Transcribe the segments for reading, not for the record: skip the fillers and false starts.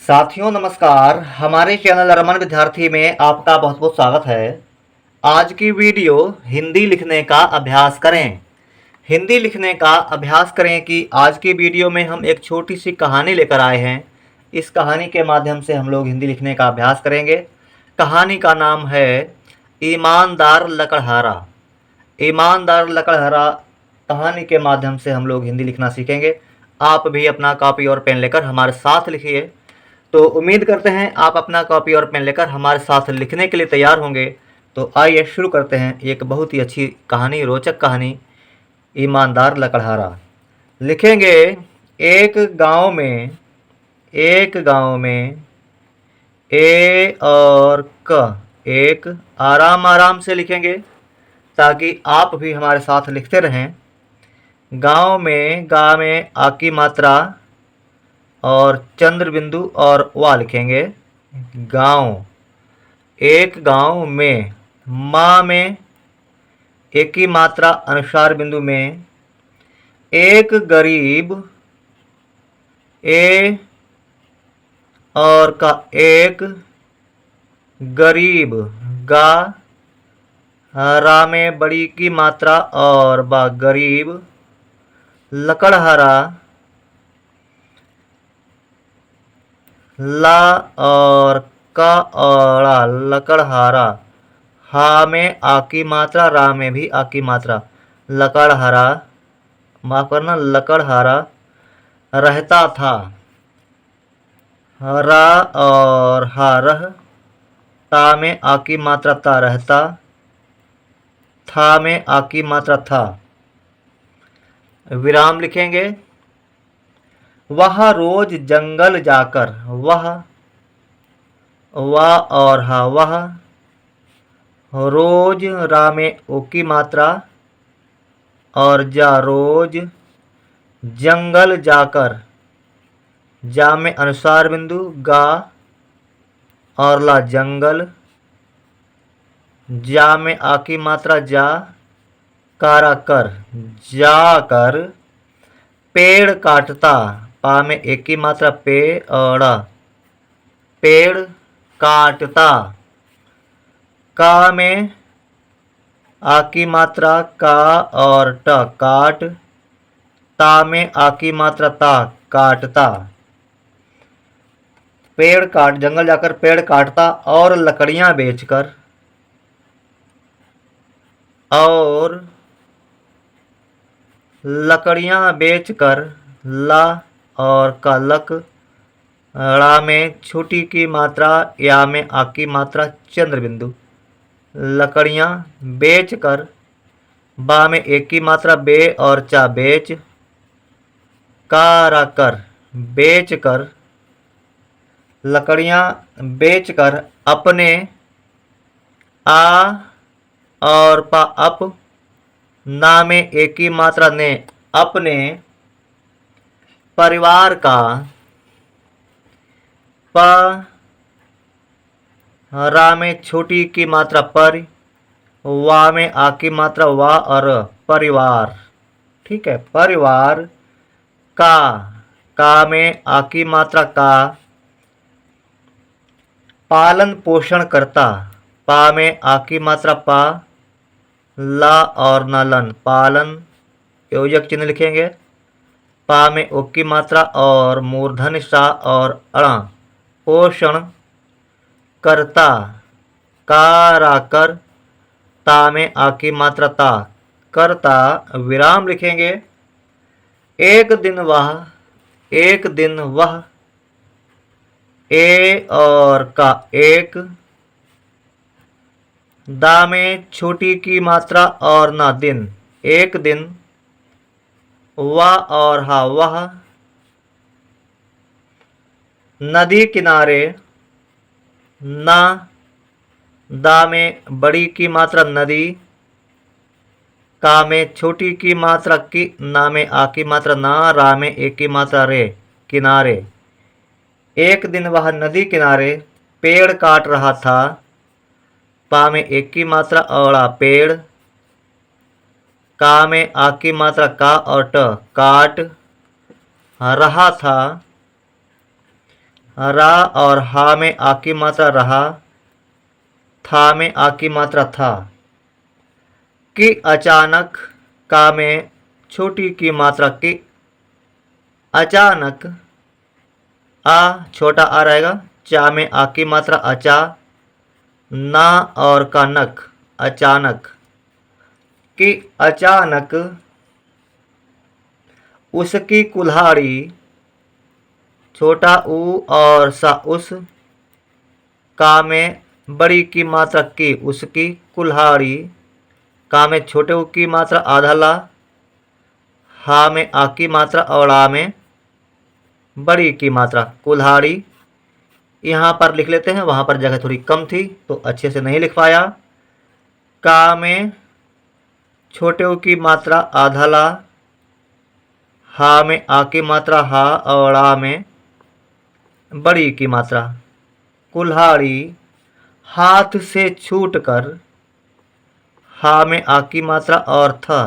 साथियों नमस्कार। हमारे चैनल रमन विद्यार्थी में आपका बहुत बहुत स्वागत है। आज की वीडियो हिंदी लिखने का अभ्यास करें। हिंदी लिखने का अभ्यास करें कि आज की वीडियो में हम एक छोटी सी कहानी लेकर आए हैं। इस कहानी के माध्यम से हम लोग हिंदी लिखने का अभ्यास करेंगे। कहानी का नाम है ईमानदार लकड़हारा। ईमानदार लकड़हारा कहानी के माध्यम से हम लोग हिंदी लिखना सीखेंगे। आप भी अपना कॉपी और पेन लेकर हमारे साथ लिखिए। तो उम्मीद करते हैं आप अपना कॉपी और पेन लेकर हमारे साथ लिखने के लिए तैयार होंगे। तो आइए शुरू करते हैं एक बहुत ही अच्छी कहानी, रोचक कहानी, ईमानदार लकड़हारा। लिखेंगे एक गांव में ए और क। एक आराम आराम से लिखेंगे ताकि आप भी हमारे साथ लिखते रहें। गांव में गा में आ की मात्रा और चंद्र बिंदु और वा लिखेंगे। गांव, एक गांव में, माँ में एक ही मात्रा अनुसार बिंदु में, एक गरीब, ए और का एक, गरीब, गा, रा में बड़ी की मात्रा और बा गरीब, लकड़हारा, ला और का और ड़ा, लकड़हारा, हा में आ की मात्रा, रा में भी आ की मात्रा, लकड़हारा, माफ करना, लकड़हारा रहता था। रा और हा रह, ता में आ की मात्रा ता रहता, था में आ की मात्रा था। विराम लिखेंगे। वह रोज जंगल जाकर, वह, वा और हा वह, रोज, रा में ओ की मात्रा और जा रोज, जंगल जाकर, जा में अनुसार बिंदु, गा और ला जंगल, जा में आ की मात्रा जा, कारा कर, जाकर, पेड़ काटता, पा में एक की मात्रा पे और ड़ा, पेड़ काटता, का में आ की मात्रा का और ट, काट, ता में आ की मात्रा ता, काटता, पेड़ काट, जंगल जाकर पेड़ काटता और लकड़ियां बेचकर, और लकड़ियां बेचकर, ला और का लक, ड़ा में छोटी की मात्रा, या में आ की मात्रा चंद्र बिंदु, लकड़ियां बेचकर, बा में एक की मात्रा बे और चा बेच, कारा कर, बेचकर, लकड़ियां बेचकर अपने, आ और पा अप, ना में एक की मात्रा ने, अपने परिवार का, प, रा में छोटी की मात्रा पर, वा में आ की मात्रा वा और परिवार, ठीक है, परिवार का में आ की मात्रा का, पालन पोषण करता, पा में आ की मात्रा पा, ला और नालन, पालन, योजक चिन्ह लिखेंगे। पा में ओ की मात्रा और मूर्धन्य सा और अणा, पोषण करता, कारा कर, ता में आ की मात्रा ता, करता, विराम लिखेंगे। एक दिन वह, ए और का एक, दा में छोटी की मात्रा और ना दिन, एक दिन, वा और हा वह, नदी किनारे, ना, दा में बड़ी की मात्रा नदी, का में छोटी की मात्रा की, ना में आ की मात्रा ना, रा में एक की मात्रा रे, किनारे। एक दिन वह नदी किनारे पेड़ काट रहा था, पा में एक की मात्रा औड़ा पेड़, का में आ की मात्रा का और ट, काट रहा था, रा और हा में आ की मात्रा रहा, था में आ की मात्रा था। कि अचानक, का में छोटी की मात्रा की, अचानक, आ छोटा आ रहेगा, चा में आ की मात्रा अचा, ना और का नक, अचानक। कि अचानक उसकी कुल्हाड़ी, छोटा ऊ और सा उस, का में बड़ी की मात्रा की, उसकी कुल्हाड़ी, का में छोटे ऊ की मात्रा आधा ला, हा में आ की मात्रा और आ में बड़ी की मात्रा कुल्हाड़ी। यहाँ पर लिख लेते हैं, वहाँ पर जगह थोड़ी कम थी तो अच्छे से नहीं लिख पाया। का में छोटे ऊ की मात्रा आधा ला, हा में आ की मात्रा हा और आ में बड़ी की मात्रा कुल्हाड़ी हाथ से छूटकर, हा में आ की मात्रा और था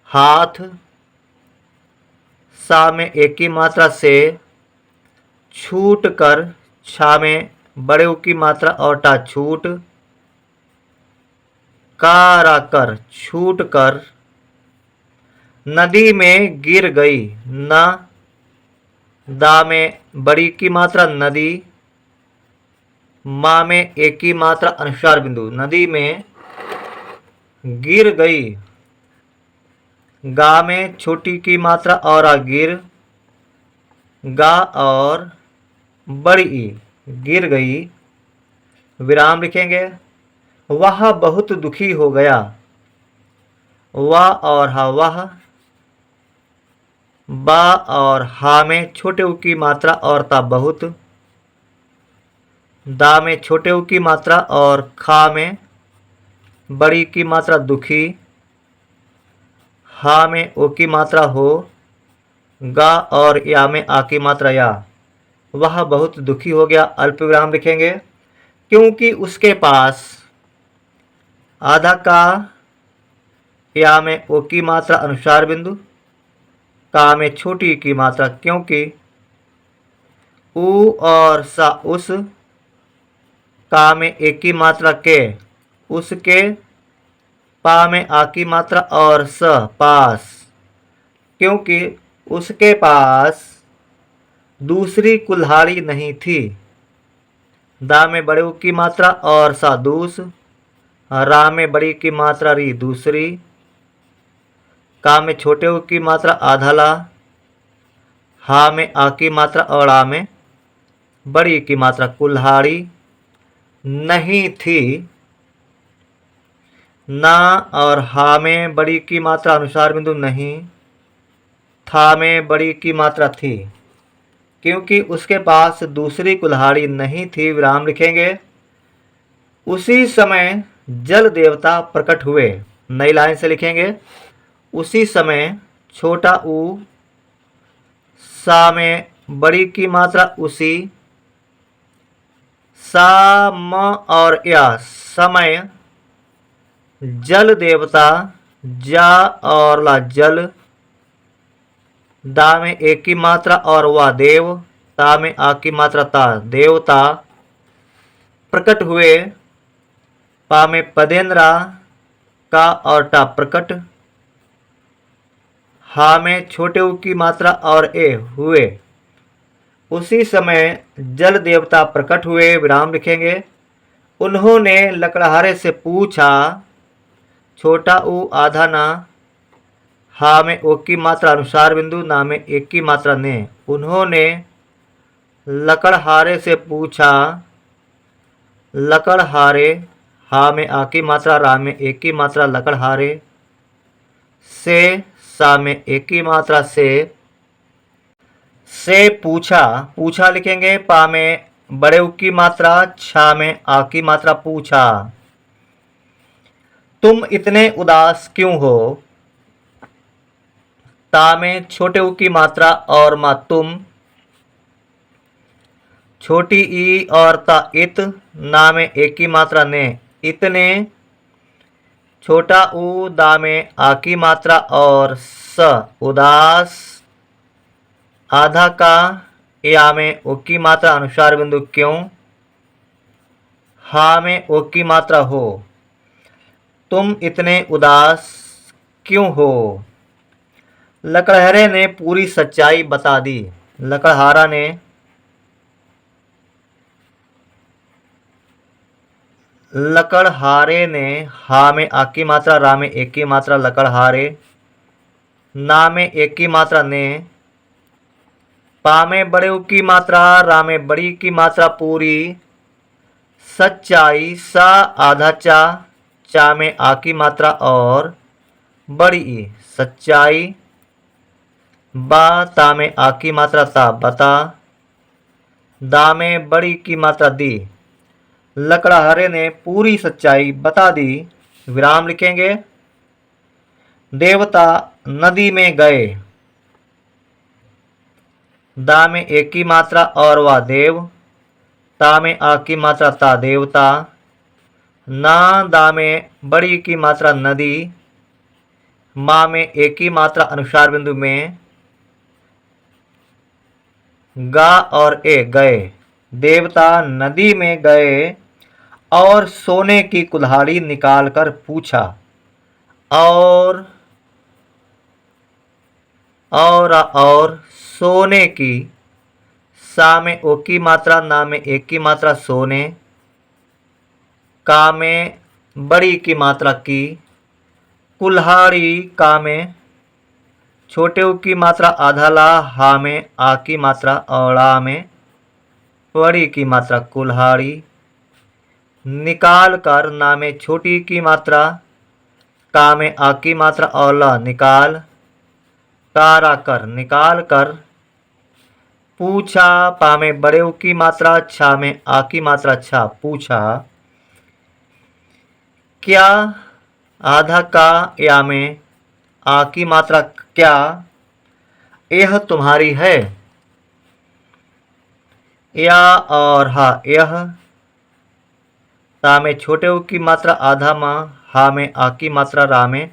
हाथ, सा में एक की मात्रा से छूट कर, छा में बड़े ऊ की मात्रा और टा छूट, कारा कर छूट कर, नदी में गिर गई, न, दा में बड़ी की मात्रा नदी, मा में एक की मात्रा अनुस्वार बिंदु, नदी में गिर गई। गा में छोटी की मात्रा और आ गिर, गा और बड़ी ई, गिर गई। विराम लिखेंगे। वह बहुत दुखी हो गया, वाह और हा वह, बा और हा में छोटे ऊ की मात्रा और ता बहुत, दा में छोटे ऊ की मात्रा और खा में बड़ी की मात्रा दुखी, हा में ओ की मात्रा हो, गा और या में आ की मात्रा या। वह बहुत दुखी हो गया, अल्प विराम लिखेंगे। क्योंकि उसके पास, आधा का, या में ओ की मात्रा अनुस्वार बिंदु, का में छोटी की मात्रा क्योंकि, ऊ और सा उस, का में एक की मात्रा के, उसके, पा में आ की मात्रा और स पास, क्योंकि उसके पास दूसरी कुल्हाड़ी नहीं थी। दा में बड़े ऊ की मात्रा और सा दूस, रा में बड़ी की मात्रा री दूसरी, का में छोटे ऊ की मात्रा आधा ला, हा में आ की मात्रा और आ में बड़ी की मात्रा कुल्हाड़ी नहीं थी। ना और हा में बड़ी की मात्रा अनुसार बिंदु नहीं, था में बड़ी की मात्रा थी। क्योंकि उसके पास दूसरी कुल्हाड़ी नहीं थी, विराम लिखेंगे। उसी समय जल देवता प्रकट हुए, नई लाइन से लिखेंगे। उसी समय छोटा ऊ, सा में बड़ी की मात्रा उसी, सा म और या समय, जल देवता, जा और ला जल, दा में एक की मात्रा और वा देव, ता में आ की मात्रा ता देवता प्रकट हुए। पा में पदेंद्रा, का और टा प्रकट, हा में छोटे ऊ की मात्रा और ए हुए। उसी समय जल देवता प्रकट हुए, विराम लिखेंगे। उन्होंने लकड़हारे से पूछा, छोटा ऊ आधा ना, हा में ओ की मात्रा अनुसार बिंदु, ना में एक की मात्रा ने। उन्होंने लकड़हारे से पूछा, लकड़हारे, हा में आ की मात्रा, रा में एक की मात्रा लकड़हारे, से, सा में एक की मात्रा से पूछा, पूछा लिखेंगे। पा में बड़े ऊ की मात्रा, छा में आ की मात्रा पूछा। तुम इतने उदास क्यों हो, ता में छोटे ऊ की मात्रा और मा तुम, छोटी ई और ता इत, ना में एक की मात्रा ने, इतने, छोटा ऊ, दा में आ की मात्रा और स उदास, आधा का, या में ओ की मात्रा अनुस्वार बिंदु क्यों, हा में ओ की मात्रा हो। तुम इतने उदास क्यों हो। लकड़हारे ने पूरी सच्चाई बता दी। लकड़हारा ने लकड़हारे ने हा में आ की मात्रा, रा में एक की मात्रा, लकड़हारे, ना में एक की मात्रा ने, पा में बड़े उ की मात्रा, रा में बड़ी की मात्रा पूरी सच्चाई, सा आधा चा में आ की मात्रा और बड़ी ई सच्चाई, बा ता में आ की मात्रा ता बता, दा में बड़ी की मात्रा दी। लकड़हारे ने पूरी सच्चाई बता दी। विराम लिखेंगे। देवता नदी में गए। दा में एक की मात्रा और वा देव, ता में आ की मात्रा ता देवता, ना दा में बड़ी की मात्रा नदी, माँ में एक की मात्रा अनुस्वार बिंदु में, गा और ए गए। देवता नदी में गए और सोने की कुल्हाड़ी निकालकर पूछा, और सोने की, सा में ओ की मात्रा, ना में एक की मात्रा सोने, का में बड़ी की मात्रा की, कुल्हाड़ी, का में छोटे उ की मात्रा आधा ला, हा में आ की मात्रा और ड़ा में बड़ी की मात्रा कुल्हाड़ी, निकाल कर, ना में छोटी की मात्रा, का में आ की मात्रा और ला निकाल, तारा कर निकाल कर, पूछा, पा में बड़े उ की मात्रा, छा में आ की मात्रा छा पूछा, क्या, आधा का, या में आ की मात्रा क्या, यह तुम्हारी है। या और हा यह, ता में छोटे उ की मात्रा आधा माँ, हा में आ की मात्रा, रा में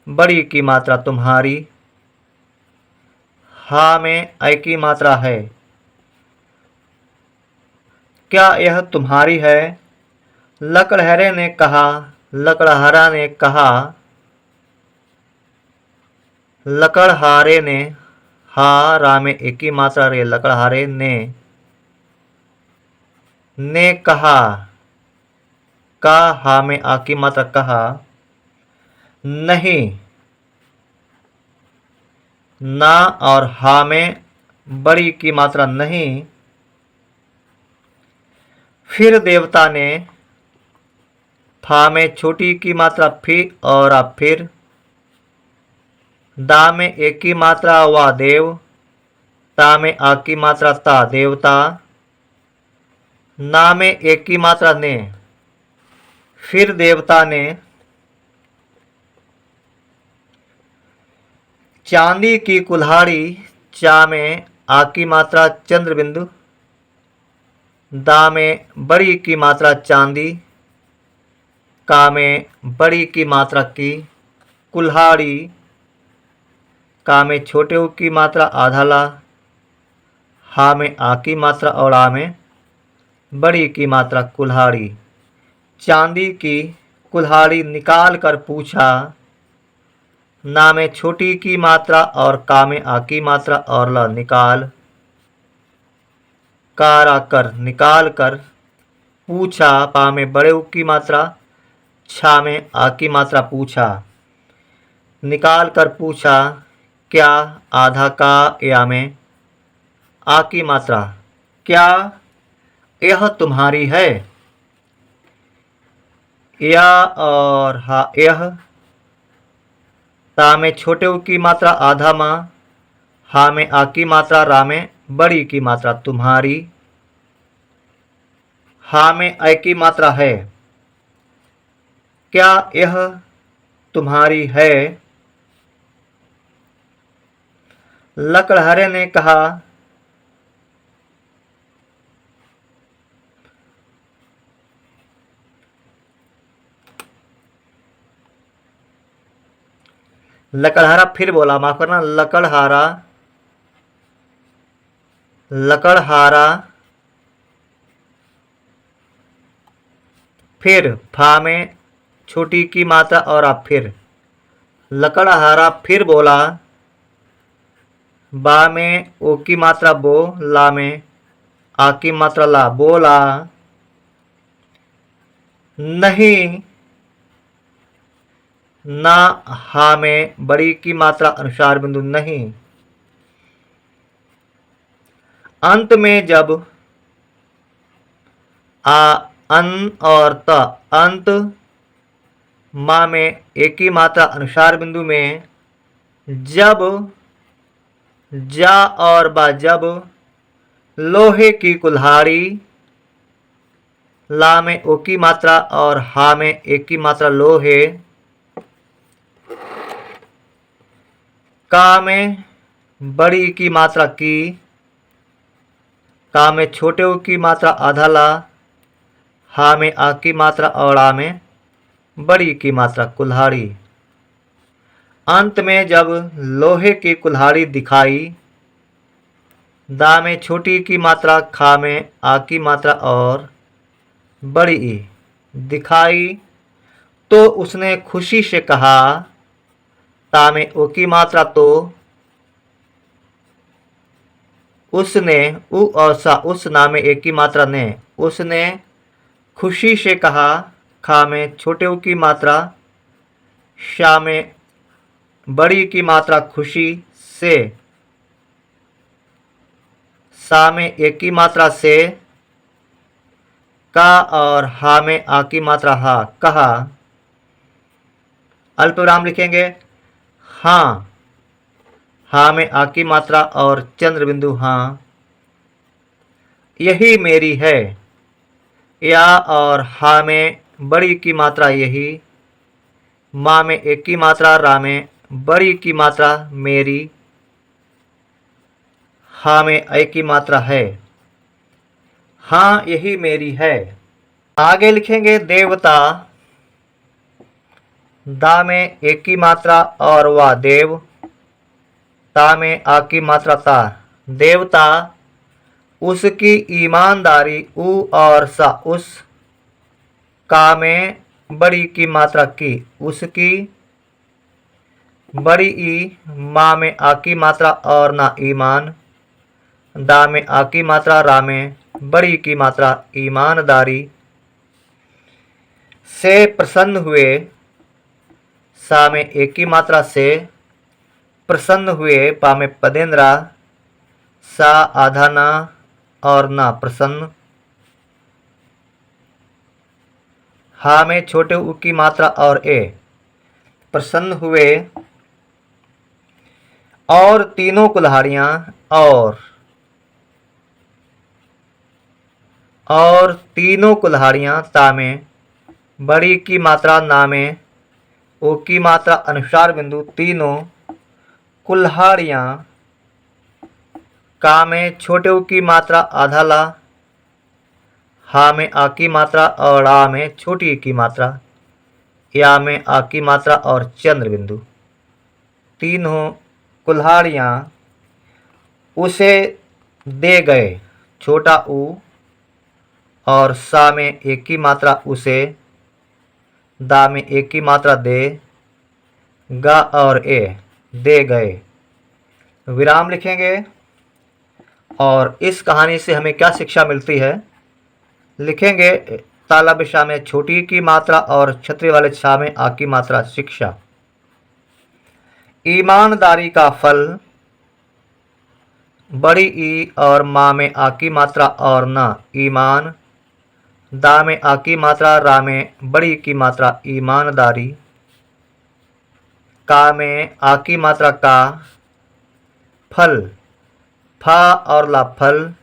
बड़ी की मात्रा तुम्हारी, हा में ऐ की मात्रा है। क्या यह तुम्हारी है। लकड़हारे ने कहा। लकड़हारा ने कहा। लकड़हारे ने, हा रा में एक की मात्रा रे, लकड़हारे ने कहा, का हा में आ की मात्रा कहा, नहीं, ना और हा में बड़ी की मात्रा नहीं। फिर देवता ने, फा में छोटी की मात्रा फिर और आ फिर, दा में एक की मात्रा वा देव, ता में आ की मात्रा ता देवता, ना में एक की मात्रा ने। फिर देवता ने चांदी की कुल्हाड़ी, चा में आ की मात्रा चंद्र बिंदु, दा में बड़ी की मात्रा चांदी, का में बड़ी की मात्रा की कुल्हाड़ी, का में छोटे उ की मात्रा आधा ला, हा में आ की मात्रा और आ में बड़ी की मात्रा कुल्हाड़ी, चांदी की कुल्हाड़ी निकाल कर पूछा, ना में छोटी की मात्रा और का में आ की मात्रा और ला निकाल, कारा कर निकाल कर, पूछा, पा में बड़े उ की मात्रा, छा में आ की मात्रा पूछा, निकाल कर पूछा, क्या, आधा का, या में आ की मात्रा, क्या यह तुम्हारी है। या और हा यह, ता में छोटे उ की मात्रा आधा माँ, हा में आ की मात्रा, रा में बड़ी की मात्रा तुम्हारी, हा में ऐ की मात्रा है। क्या यह तुम्हारी है। लकड़हारे ने कहा। लकड़हारा फिर बोला, माफ करना, लकड़हारा लकड़हारा, फिर फा में छोटी की मात्रा और आप फिर लकड़हारा फिर बोला, बा में ओ की मात्रा बो, ला में आ की मात्रा ला, बोला नहीं, ना हा में बड़ी की मात्रा अनुसार बिंदु नहीं। अंत में जब आ अन और त अंत, मा में एक की मात्रा अनुसार बिंदु में जब, जा और बा जब, लोहे की कुल्हाड़ी, ला में ओ की मात्रा और हा में एक की मात्रा लोहे, का में बड़ी की मात्रा की, का में छोटे ऊ की मात्रा आधा ला, हा में आ की मात्रा और आ में बड़ी की मात्रा कुल्हाड़ी। अंत में जब लोहे की कुल्हाड़ी दिखाई, दा में छोटी की मात्रा, खा में आ की मात्रा और बड़ी ई दिखाई, तो उसने खुशी से कहा, ता में ओ की मात्रा तो, उसने उ और सा उस, ना में एक की मात्रा ने, उसने खुशी से कहा, खा में छोटे ऊ की मात्रा, शा में बड़ी की मात्रा खुशी से, सा में एक की मात्रा से, का और हा में आ की मात्रा हा, कहा। अल्पविराम लिखेंगे, हाँ, हा में आ की मात्रा और चंद्र बिंदु हाँ, यही मेरी है, या और हा में बड़ी की मात्रा यही, मा में एक की मात्रा, रा में बड़ी की मात्रा मेरी, हा में ए की मात्रा है, हाँ यही मेरी है। आगे लिखेंगे देवता, दा में एक की मात्रा और वा देव, ता में आ की मात्रा ता, देवता उसकी ईमानदारी, ऊ और सा उस, का में बड़ी की मात्रा की, उसकी बड़ी ई, मा में आ की मात्रा और ना ईमान, दा में आ की मात्रा, रा में बड़ी की मात्रा ईमानदारी, से प्रसन्न हुए, सा में एक की मात्रा से प्रसन्न हुए, पा में पदेंद्रा, सा आधा ना और ना प्रसन्न, हा में छोटे ऊ की मात्रा और ए प्रसन्न हुए, और तीनों कुल्हाड़ियाँ और तीनों कुल्हाड़ियाँ, ता में बड़ी की मात्रा, ना में ओ की मात्रा अनुसार बिंदु तीनों कुल्हाड़ियाँ, का में छोटे ऊ की मात्रा आधा ला, हा में आ की मात्रा और आ में छोटी की मात्रा, या में आ की मात्रा और चंद्र बिंदु, तीनों कुल्हाड़ियाँ उसे दे गए, छोटा ऊ और सा में एक की मात्रा उसे, दा में एक की मात्रा दे, गा और ए दे गए। विराम लिखेंगे। और इस कहानी से हमें क्या शिक्षा मिलती है, लिखेंगे तालब शा में छोटी की मात्रा और छतरी वाले शा में आ की मात्रा शिक्षा। ईमानदारी का फल, बड़ी ई और मा में आ की मात्रा और ना ईमान, दा में आ की मात्रा, रा में बड़ी की मात्रा ईमानदारी, का में आ की मात्रा का फल, फा और ला फल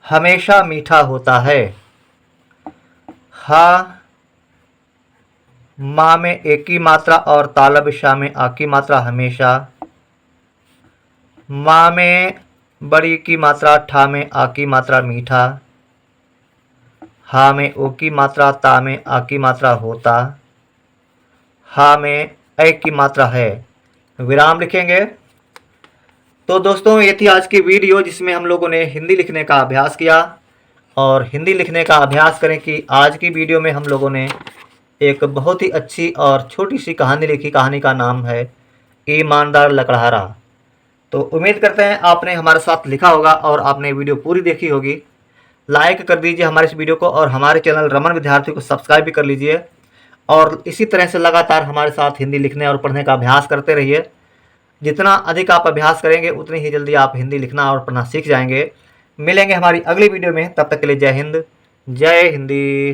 हमेशा मीठा होता है। हा मा में एक की मात्रा और तालब शा में आ की मात्रा हमेशा, मा में बड़ी की मात्रा, ठा में आ की मात्रा मीठा, हा में ओ की मात्रा, ता में आ की मात्रा होता, हा में ए की मात्रा है। विराम लिखेंगे। तो दोस्तों ये थी आज की वीडियो जिसमें हम लोगों ने हिंदी लिखने का अभ्यास किया। और हिंदी लिखने का अभ्यास करें कि आज की वीडियो में हम लोगों ने एक बहुत ही अच्छी और छोटी सी कहानी लिखी। कहानी का नाम है ईमानदार लकड़हारा। तो उम्मीद करते हैं आपने हमारे साथ लिखा होगा और आपने वीडियो पूरी देखी होगी। लाइक कर दीजिए हमारे इस वीडियो को और हमारे चैनल रमन विद्यार्थी को सब्सक्राइब भी कर लीजिए। और इसी तरह से लगातार हमारे साथ हिंदी लिखने और पढ़ने का अभ्यास करते रहिए। जितना अधिक आप अभ्यास करेंगे उतनी ही जल्दी आप हिंदी लिखना और पढ़ना सीख जाएंगे। मिलेंगे हमारी अगली वीडियो में, तब तक के लिए जय हिंद, जय हिंदी।